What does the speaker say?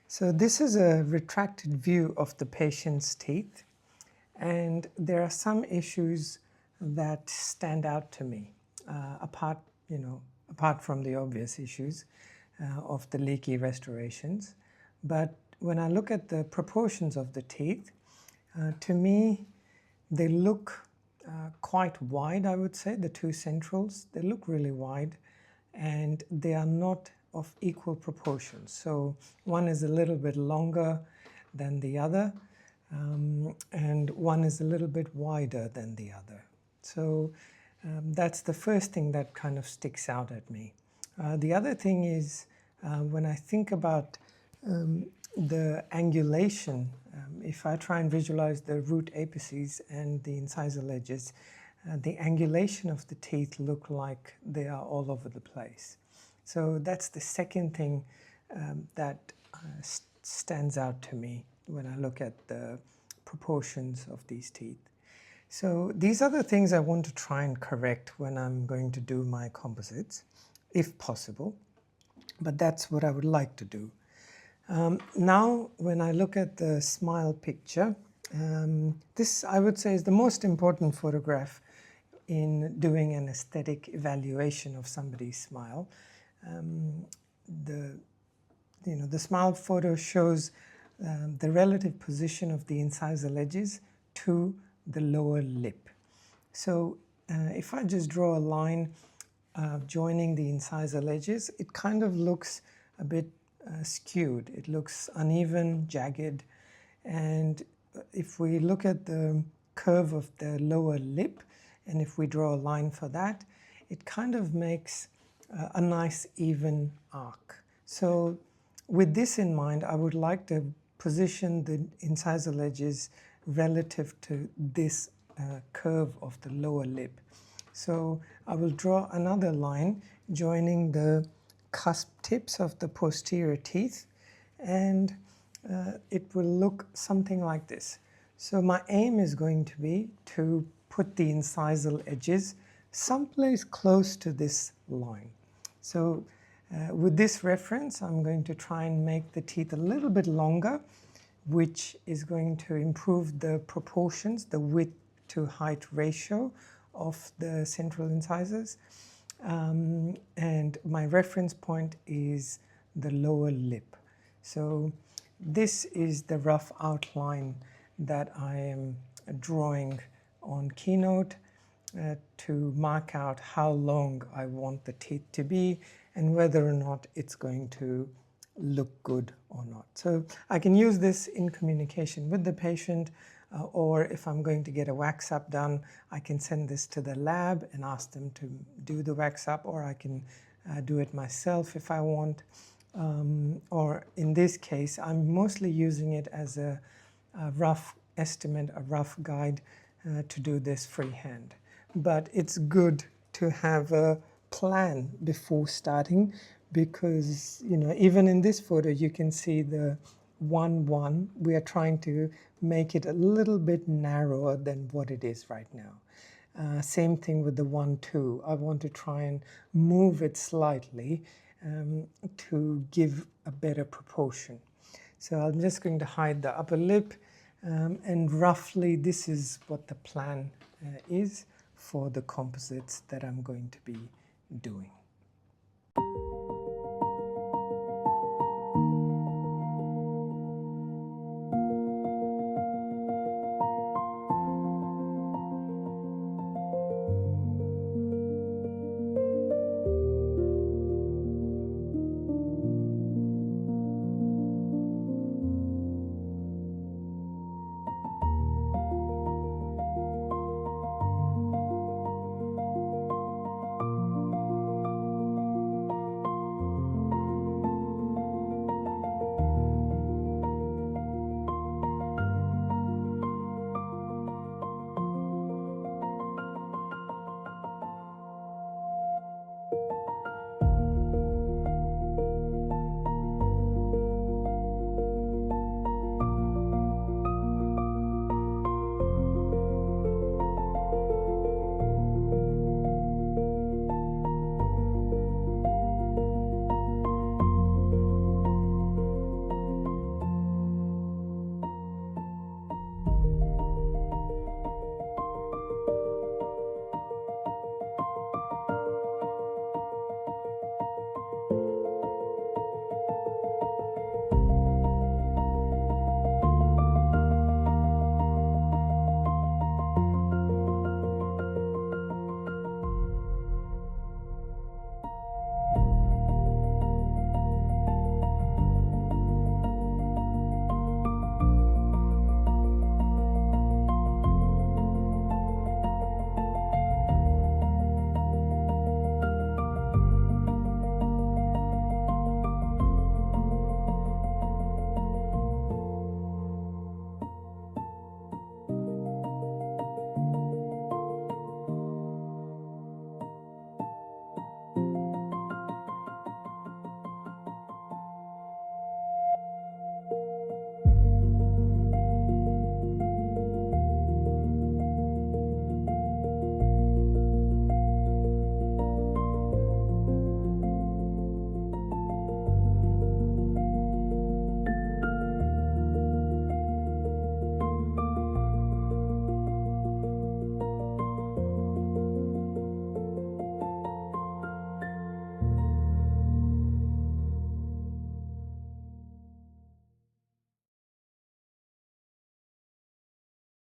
So this is a retracted view of the patient's teeth, and there are some issues that stand out to me, apart from the obvious issues of the leaky restorations. But when I look at the proportions of the teeth, to me, they look quite wide, I would say, the two centrals. They look really wide, and they are not of equal proportions. So one is a little bit longer than the other, and one is a little bit wider than the other. So that's the first thing that kind of sticks out at me. The other thing is when I think about the angulation, if I try and visualize the root apices and the incisal edges, the angulation of the teeth look like they are all over the place. So that's the second thing that stands out to me when I look at the proportions of these teeth. So these are the things I want to try and correct when I'm going to do my composites, if possible, but that's what I would like to do. Now, when I look at the smile picture, this, I would say, is the most important photograph in doing an aesthetic evaluation of somebody's smile. The smile photo shows the relative position of the incisal edges to the lower lip. So if I just draw a line joining the incisal edges, it kind of looks a bit skewed. It looks uneven, jagged, and if we look at the curve of the lower lip, and if we draw a line for that, it kind of makes a nice even arc. So with this in mind, I would like to position the incisal edges relative to this curve of the lower lip. So I will draw another line joining the cusp tips of the posterior teeth, and it will look something like this. So my aim is going to be to put the incisal edges someplace close to this line. So with this reference, I'm going to try and make the teeth a little bit longer, which is going to improve the proportions, the width to height ratio of the central incisors. And my reference point is the lower lip. So this is the rough outline that I am drawing on Keynote to mark out how long I want the teeth to be and whether or not it's going to look good or not. So I can use this in communication with the patient, or if I'm going to get a wax up done, I can send this to the lab and ask them to do the wax up, or I can do it myself if I want. Or in this case, I'm mostly using it as a rough estimate, a rough guide to do this freehand. But it's good to have a plan before starting, because even in this photo you can see the 1-1. We are trying to make it a little bit narrower than what it is right now. Same thing with the 1-2. I want to try and move it slightly to give a better proportion. So I'm just going to hide the upper lip, and roughly this is what the plan is for the composites that I'm going to be doing.